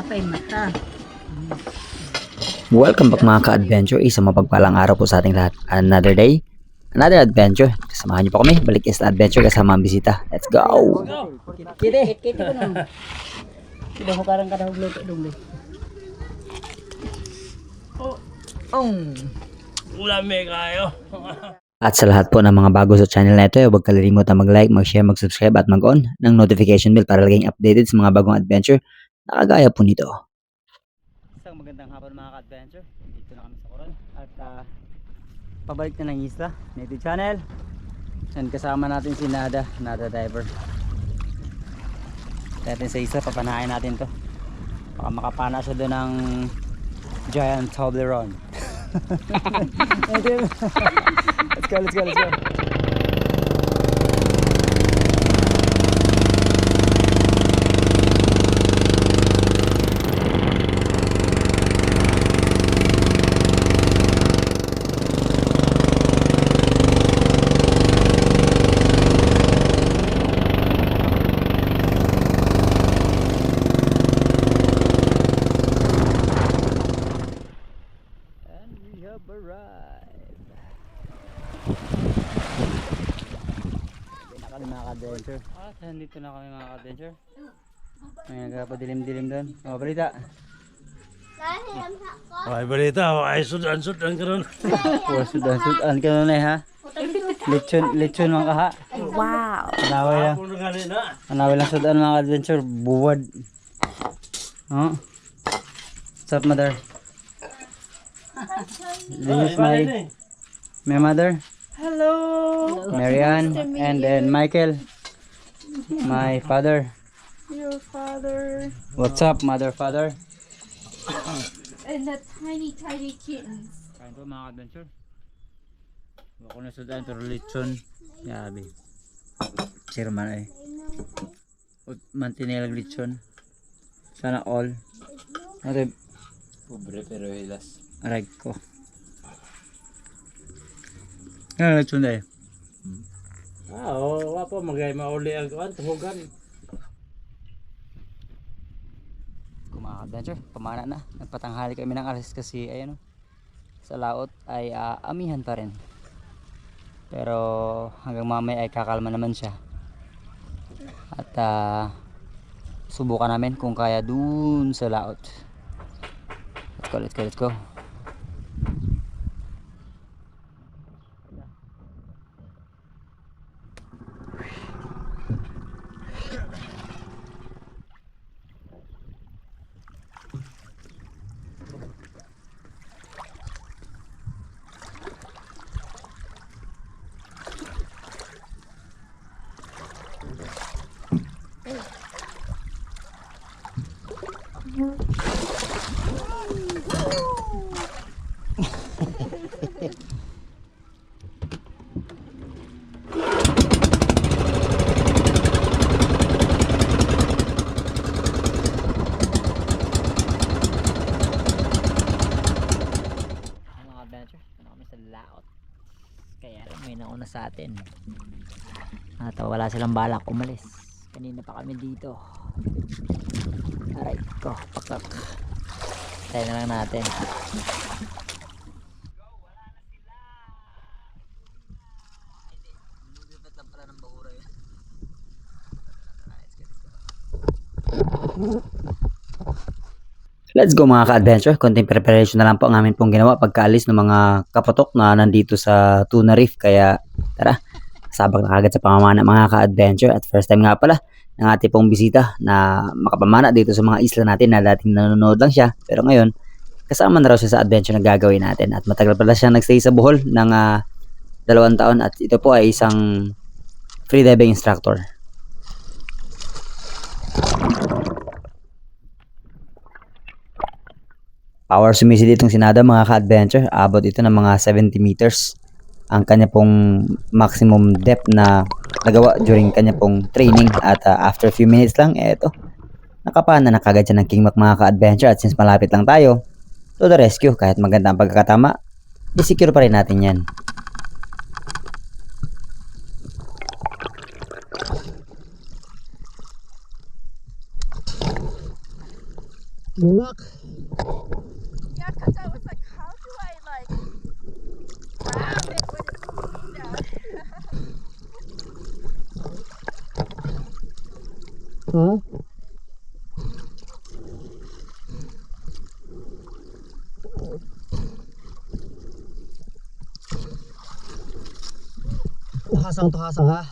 pa'y mata. Welcome back mga ka-adventure. Isang mapagpalang araw po sa ating lahat. Another day, another adventure. Samahan niyo po kami. Balik is adventure kasama ang bisita. Let's go! Kiti. Kiti ko nung. Kida ko karang kadahog luto dong be. Ulame kayo. At sa lahat po ng mga bago sa channel na ito, huwag kalimutan mag-like, mag-share, mag-subscribe at mag-on ng notification bell para laging updated sa mga bagong adventure na kagaya po nito. Isang magandang hapon mga ka-adventure. Dito na kami sa Coron at pabalik na ng isla, native channel. And kasama natin si Nada Diver. Natin sa isla, papanahin natin to. Baka makapana siya doon ng giant Toblerone. Let's go. Adventure. At nandito na kami mga adventure. May nagpadilim-dilim doon. O, balita. Ay balita, ay sudan-sudan ka ron. O, sudan ka nun ha. Lechon mga kaha. Wow. Anaway lang sudan mga adventure. Buwad. Oh. What's up, mother? This is my mother. Hello, Marianne, and then Michael, my father. your father, What's up, mother, father? and the tiny kittens. Kain po mga adventure. Bako na sudan pero lechon. Yabi. Sir man ay. Mantinelag lechon. Sana all. Ano Pobre pero hilas. aray ko. Ano lechon dahil? Wapo magay mauli ang kuan tuhugan. Mga adventure, pamana na. Nagpatanghali kami ng alas kasi ayun sa laot ay amihan pa rin. Pero hanggang mamaya ay kakalma naman siya. At subukan namin kung kaya dun sa laot. Let's go. Kaya lang may nauna sa atin at wala silang balak umalis. Kanina pa kami dito. Aray ko, pakak. Tayo na lang natin. Let's go mga ka-adventure. Konting preparation na lang po ang amin pong ginawa pagkaalis ng mga kapatok na nandito sa Tuna Reef. Kaya tara, sabak na kagad sa pamamana mga ka-adventure. At first time nga pala ng ating pong bisita na makapamana dito sa mga isla natin na dating nanonood lang siya. Pero ngayon, kasama na raw siya sa adventure na gagawin natin. At matagal pala siya nagstay sa Bohol ng 2 taon. At ito po ay isang freediving instructor. Power sumisid itong sinada mga ka-adventure. Abot ito ng mga 70 meters. Ang kanya pong maximum depth na nagawa during kanya pong training. At after a few minutes lang, eto. Nakapana na kagad siya ng King Mac mga ka-adventure. At since malapit lang tayo, to the rescue. Kahit maganda ang pagkakatama, i-secure pa rin natin yan. Lumak. Yeah, because I was like, how do I like grab it when it's down? Ha? Tuhasang ha.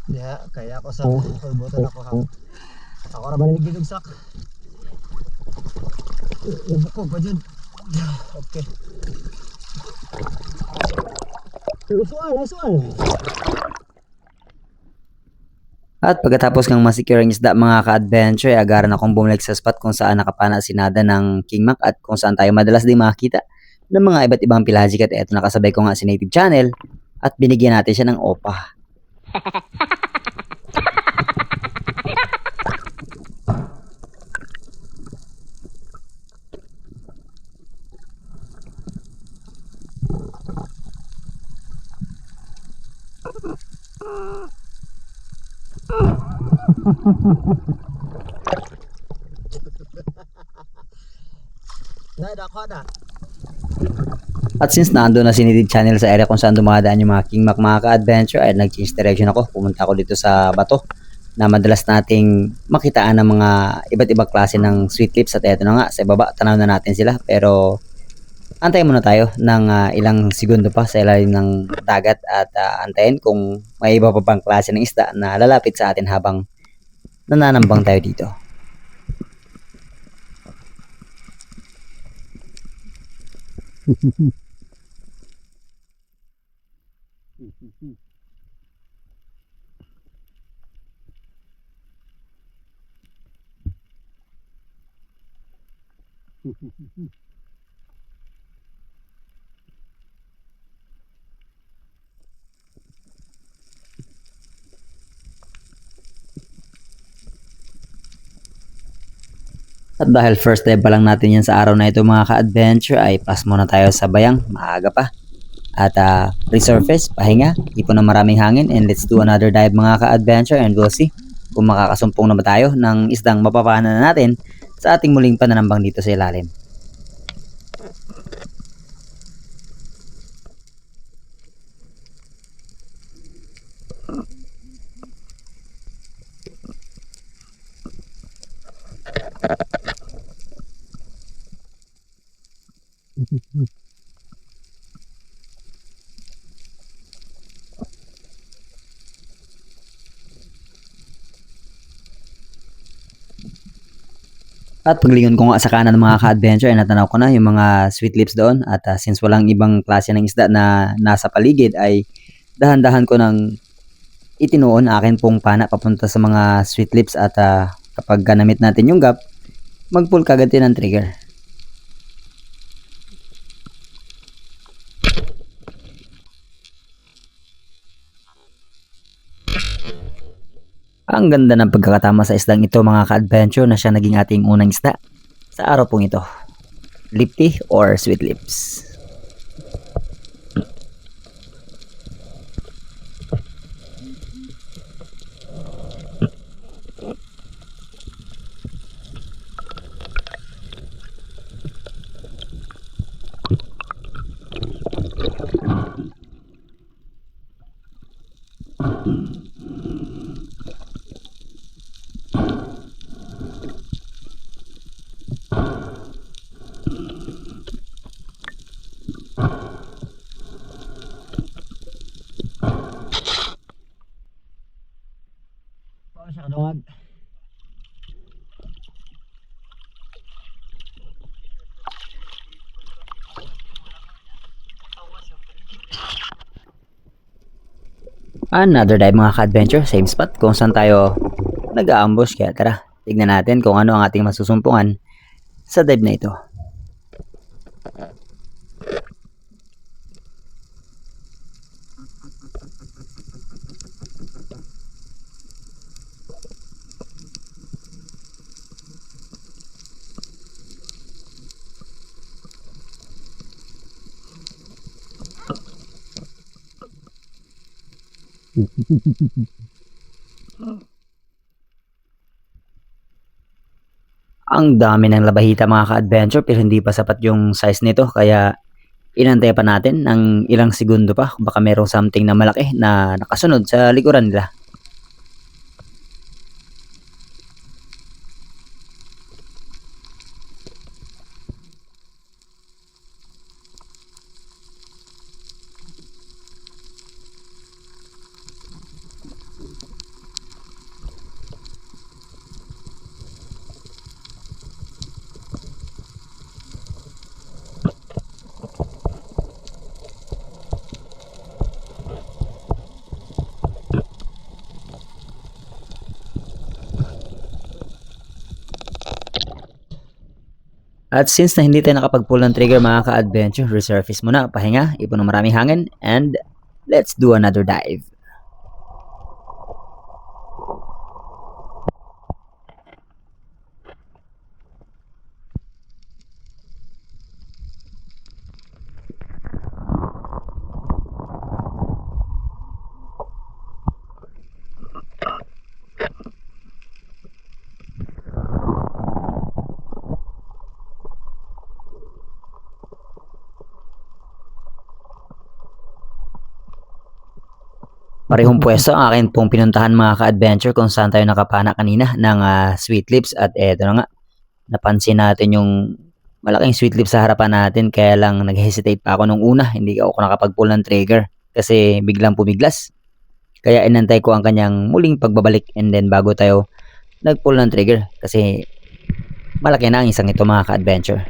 Diha kaya ako sa kulbutan ako hang. Ako ra man nagigugsak. Bukog pa dyan. Okay. Nice one. At pagkatapos ng masecure ang isda mga ka-adventure, agaran akong bumalik sa spot kung saan nakapana si Nada ng King Mac at kung saan tayo madalas din makakita ng mga iba't ibang pelagic at eto nakasabay ko nga si Native Channel at binigyan natin siya ng opa. At since nando na si Native Channel sa area kung saan dumadaan yung mga King Mac mga ka-adventure ay nag-change direction ako. Pumunta ako dito sa bato na madalas nating makitaan ng mga iba't ibang klase ng sweet lips at eto na nga sa baba tanaw na natin sila pero antayin muna tayo ng ilang segundo pa sa ilalim ng dagat at antayin kung may iba pa bang klase ng isda na lalapit sa atin habang nananambang tayo dito. At dahil first time pa lang natin yan sa araw na ito mga ka-adventure ay pass muna tayo sa bayang, maaga pa. At resurface, pahinga, ipon ng maraming hangin and let's do another dive mga ka-adventure and we'll see kung makakasumpong na ba tayo ng isdang mapapana na natin sa ating muling pananambang dito sa ilalim. At paglingon ko nga sa kanan ng mga ka-adventure ay natanaw ko na yung mga sweet lips doon at since walang ibang klase ng isda na nasa paligid ay dahan-dahan ko nang itinuon akin pong pana papunta sa mga sweet lips at kapag ganamit natin yung gap mag-pull kagad din ng trigger. Ang ganda ng pagkakatama sa isdang ito mga ka-adventure na siya naging ating unang isda sa araw pong ito. Lipty or sweet lips. Siya kadungag. Another dive mga ka-adventure, same spot kung saan tayo nag-a-ambush kaya tara, tignan natin kung ano ang ating masusumpungan sa dive na ito. Ang dami ng labahita mga ka-adventure pero hindi pa sapat yung size nito kaya inantay pa natin ng ilang segundo pa baka merong something na malaki na nakasunod sa likuran nila. At since na hindi tayo nakapag-pull ng trigger mga ka-adventure, resurface muna, pahinga, ipon ng maraming hangin, and let's do another dive. Parehong pwesto ang akin pong pinuntahan mga ka-adventure kung saan tayo nakapana kanina ng sweet lips at eto na nga, napansin natin yung malaking sweet lips sa harapan natin kaya lang nag-hesitate pa ako nung una, hindi ako nakapag-pull ng trigger kasi biglang pumiglas. Kaya inantay ko ang kanyang muling pagbabalik and then bago tayo nag-pull ng trigger kasi malaki na ang isang ito mga ka-adventure.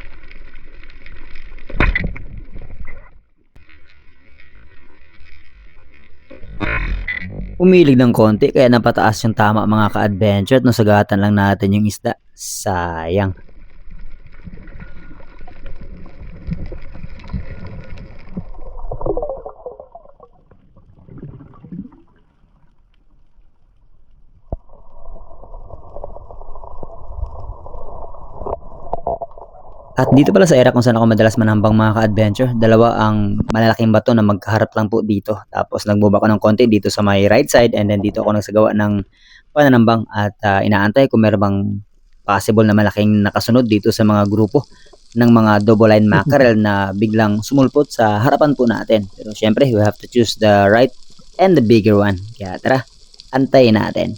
Umilig ng konti kaya napataas yung tama mga ka-adventure at nasagatan lang natin yung isda. Sayang. At dito pala sa area kung saan ako madalas manambang mga ka-adventure, dalawa ang malalaking bato na magkaharap lang po dito. Tapos nagmove ako ng konti dito sa my right side and then dito ako nagsagawa ng pananambang at inaantay kung meron bang possible na malaking nakasunod dito sa mga grupo ng mga double line mackerel na biglang sumulpot sa harapan po natin. Pero syempre, we have to choose the right and the bigger one. Kaya tara, antayin natin.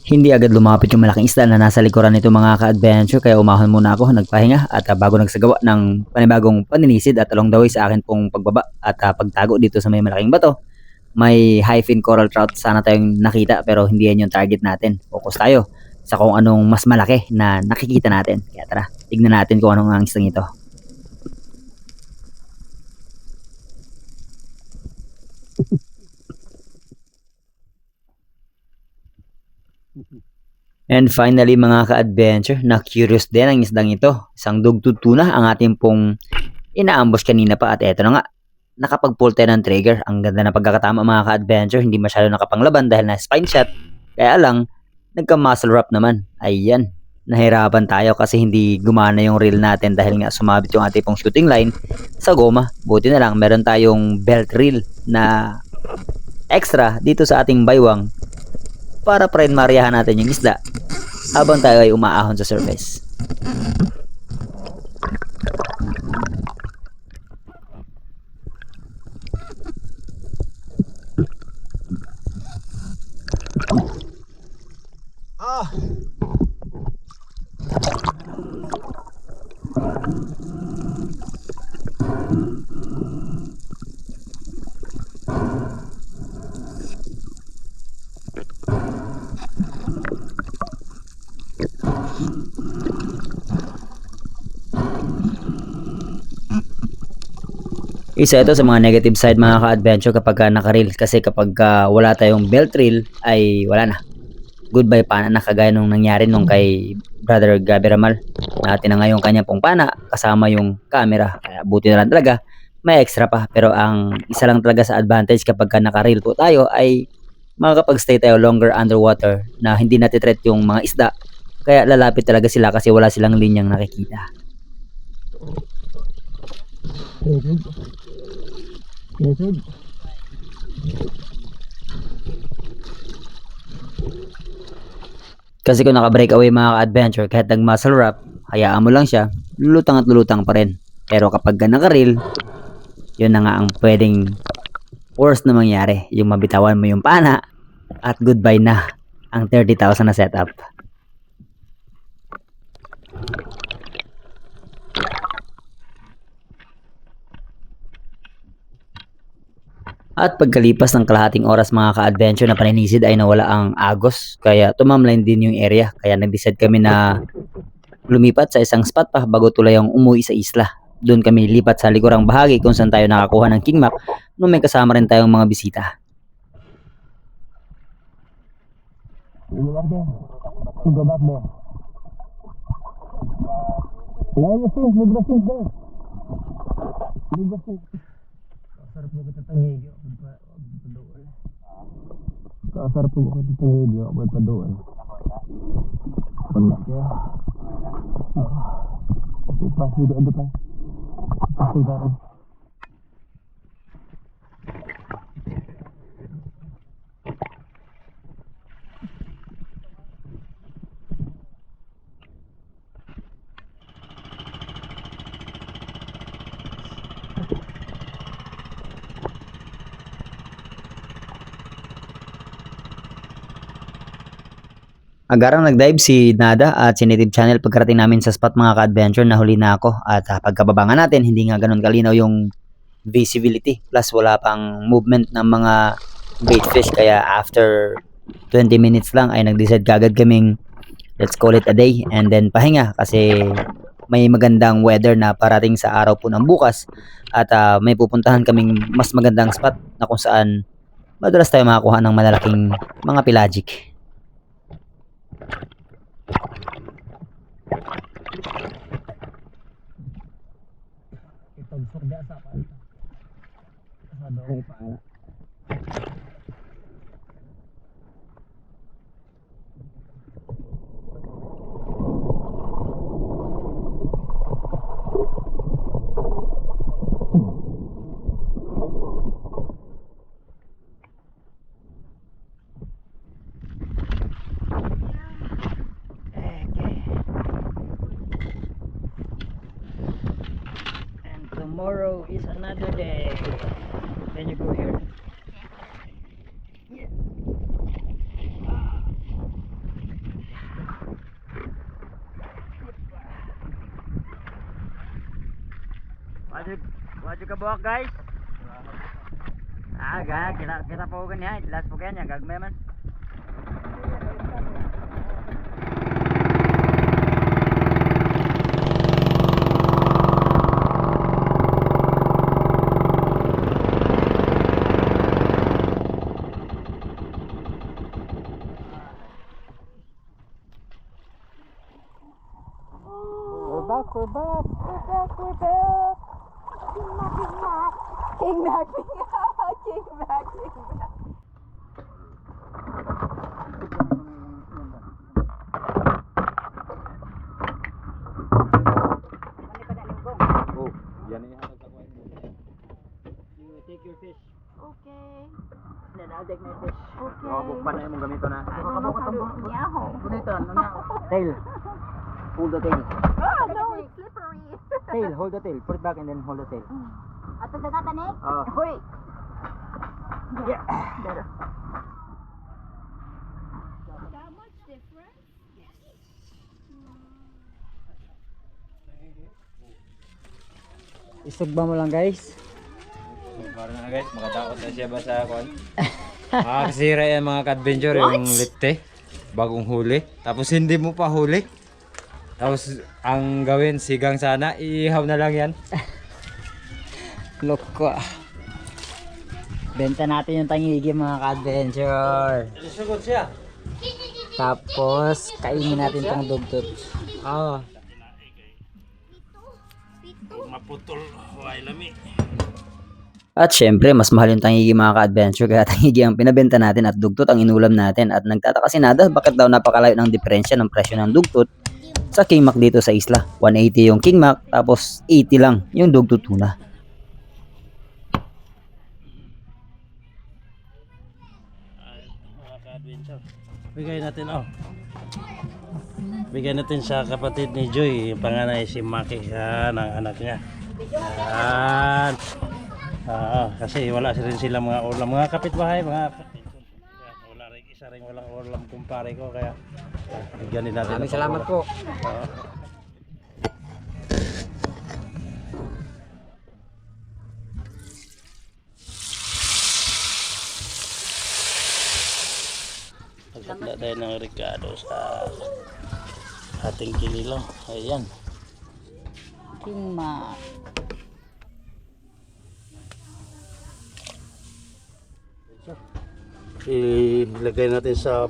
Hindi agad lumapit yung malaking isda na nasa likuran nito mga ka-adventure kaya umahon muna ako, nagpahinga at bago nagsagawa ng panibagong paninisid at along the way sa akin pong pagbaba at pagtago dito sa may malaking bato. May high-fin coral trout sana tayong nakita pero hindi yan yung target natin. Focus tayo sa kung anong mas malaki na nakikita natin. Kaya tara, tignan natin kung anong ang isang ito. And finally mga ka-adventure, na-curious din ang isdang ito. Isang dugtug tuna ang ating pong inaambush kanina pa at eto na nga, nakapag-pull tayo ng trigger. Ang ganda na pagkakatama mga ka-adventure, hindi masyado nakapanglaban dahil na spine shot. Kaya lang, nagka-muscle wrap naman. Ayan, nahirapan tayo kasi hindi gumana yung reel natin dahil nga sumabit yung ating pong shooting line sa goma. Buti na lang, meron tayong belt reel na extra dito sa ating baywang para mariyahan natin yung isda habang tayo ay umaahon sa surface. Isa ito sa mga negative side mga ka-adventure kapag nakareel, kasi kapag wala tayong belt reel ay wala na. Goodbye pana na, kagaya nung nangyari nung kay Brother Gabi Ramal na tinangay yung kanya pong pana kasama yung camera. Kaya buti na lang talaga may extra pa. Pero ang isa lang talaga sa advantage kapag nakareel po tayo ay makakapag-stay tayo longer underwater na hindi natitreat yung mga isda. Kaya lalapit talaga sila kasi wala silang linyang nakikita. Kasi kung naka-breakaway mga ka-adventure, kahit nag-muscle wrap, hayaan mo lang siya, lulutang at lulutang pa rin. Pero kapag naka-reel, yun na nga ang pwedeng worst na mangyari. Yung mabitawan mo yung pana at goodbye na ang 30,000 na setup. At pagkalipas ng kalahating oras mga ka-adventure na paninisid ay nawala ang agos. Kaya tumamline din yung area. Kaya nag-decide kami na lumipat sa isang spot pa bago tulayang umuwi sa isla. Doon kami lipat sa likurang bahagi kung saan tayo nakakuha ng king map nung may kasama rin tayong mga bisita. Kasar po ko dito video buat padoan. Penat ya. Pas di depan. Pas sekarang. Agarang nag-dive si Nada at si Native Channel pagkarating namin sa spot mga ka-adventure, nahuli na ako. At pagkababa nga natin, hindi nga ganun kalinaw yung visibility. Plus wala pang movement ng mga bait fish. Kaya after 20 minutes lang ay nag-decide kagad kaming let's call it a day. And then pahinga kasi may magandang weather na parating sa araw po ng bukas. At may pupuntahan kaming mas magandang spot na kung saan madalas tayo makakuha ng malalaking mga pelagic. Tomorrow is another day. Then you go here. Wajib ka buwak guys? Kita po ganyan. Last po ganyan. Gagmay man. We're back. King Mac. King Mac. Oh, yan na yung You take your fish. Okay. Then I'll take my fish. Okay. Bukpan na yung gamito na. Yaho. Tail. Hold the tail. Oh, no, it's slippery. Tail, hold the tail. Put it back and then hold the tail. Ato dagatan eh? Wait. Yeah. Better. That much different? Isugba mo lang guys. Para na guys, makadaot na siya ba sa kon? Makakasira yan mga ka-adventure yung lipte. Bagong huli. Tapos hindi mo pa huli. Tapos ang gawin, sigang sana, iihaw na lang yan. Loko. Benta natin yung tangigi mga ka-adventure. Sugod siya. Tapos, kainin natin tong dugtot. Oo. Maputol. Huwag lami. At syempre, mas mahal yung tangigi mga ka-adventure. Kaya tangigi ang pinabenta natin at dugtot ang inulam natin. At nagtataka si Nada, bakit daw napakalayo ng diferensya ng presyo ng dugtot sa King Mac dito sa isla. 180 yung King Mac, tapos 80 lang yung dugtot tuna. Mga ka-adventure. Bigay natin, bigay natin sa kapatid ni Joy, yung panganay si Maki, yan ang anak niya. Yan. Kasi wala rin sila mga ulam, mga kapitbahay, mga kapitbahay. Wala rin, isa rin walang ulam kumpare ko, kaya bigyan din natin. Maraming salamat po. Pagkatla tayo ng Ricardo sa ating kinilaw. Ayan. King Mac. Ilagay natin sa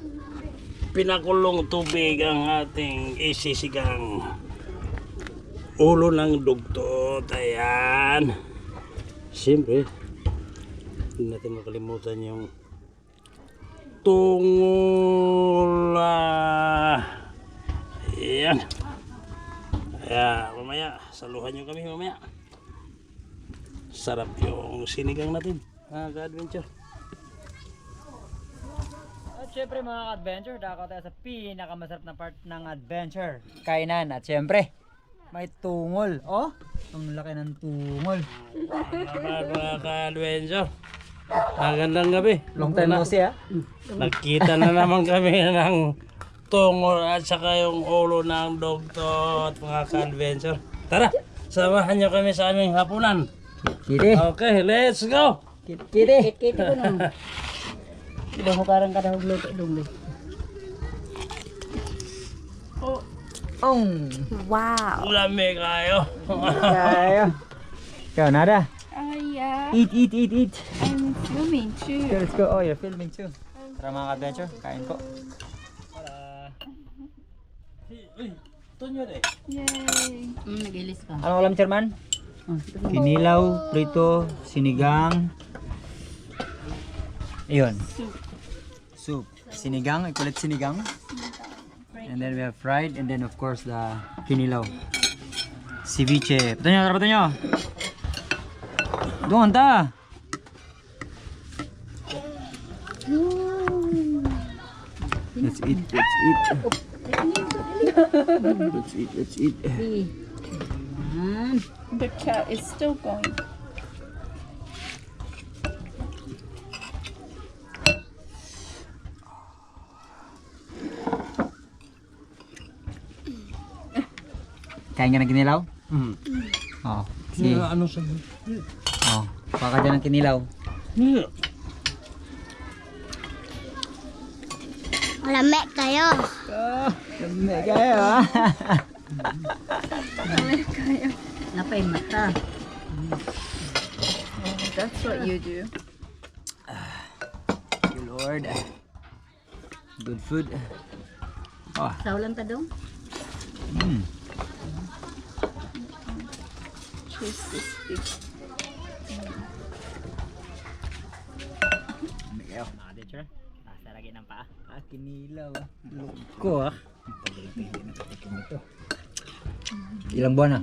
pinakulong tubig ang ating isisigang ulo ng dugtot. Ayan. Siyempre, hindi natin makalimutan yung tungol. Ayan. Kaya mamaya, saluhan nyo kami mamaya. Sarap yung sinigang natin, mga ka-adventure. At syempre mga ka-adventure, dako tayo sa pinakamasarap na part ng adventure. Kainan. At syempre, may tungol. Oh, ang laki ng tungol. Mga ka-adventure, magandang gabi. Long time no see, Nakita na naman kami ng tungol at saka yung ulo ng dugtot, mga ka-adventure. Tara, samahan nyo kami sa aming hapunan. Kiti. Okay, let's go! Kiti. Kit ko nung. Daho karang kadahog luto dong. Wow. Lamig kayo. Kaya. Ikaw, Nada. Yeah. Eat. I'm filming too. Let's go. Oh, you're filming too. Tara mga ka-adventure, kain po. Uy, tunyo eh. Yay. Nag-ilis ka. Anong ulam, Chairman? Kinilaw, prito, sinigang. Ayun. Soup. Sinigang, ikulit sinigang. And then we have fried, and then of course the kinilaw. Ceviche. Pato nyo. Doon ta. Let's eat. Let's eat. The cat is still going. Kain ka ng kinilaw? Oo. Sige. Ano sa... Oo. Baka dyan ng kinilaw. Lamig kayo. Dami kayo ha. Napay mata. That's what you do. Thank you Lord. Good food. Oh. Saulan ta dong. Choose this big. Dami kayo. Nakadetcher. Nasa lagi ng paa. Kinilaw. Loko Ilang buwan na?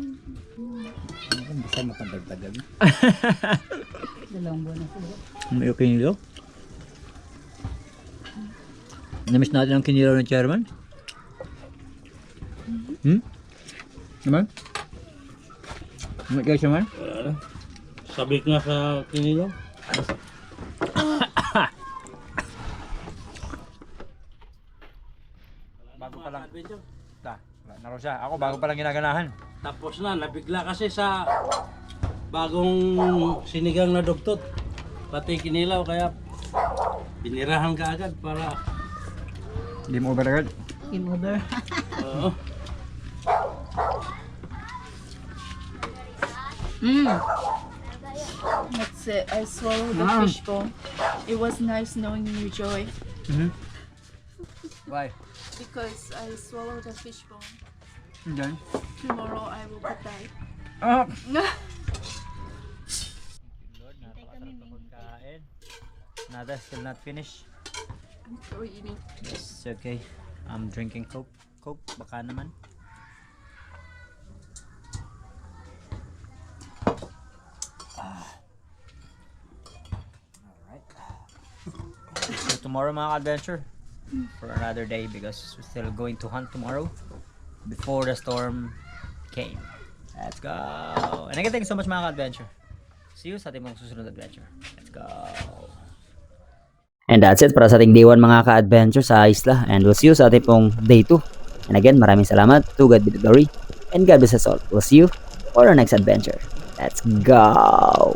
Basta matagal-tagal. Dalawang buwan na sila. May kinilaw? Namiss natin ang kinilaw ng Chairman? Naman? Guys naman? Sabik nga sa kinilaw. Bago pa lang. Naro siya. Ako bago pa lang ginaganahan. Tapos na, nabigla kasi sa bagong sinigang na dugtot. Pati kinilaw, kaya binirahan ka agad para... Hindi mo over agad. Game over. Oo. That's it. I swallowed the fishbone. It was nice knowing you, Joy, Why? because I swallowed the fishbone. Then? Tomorrow I will die. Oh! Nada, still not finished. I'm still eating. It's okay. I'm drinking Coke. Coke, baka naman. Alright. So tomorrow mga ka-adventure, for another day because we're still going to hunt tomorrow before the storm came. Let's go! And again, thank you so much mga ka-adventure. See you sa ating mga susunod adventure. Let's go! And that's it para sa ating day 1 mga ka-adventure sa isla. And we'll see you sa ating pong day 2. And again, maraming salamat. To God be the glory. And God bless us all. We'll see you for our next adventure. Let's go!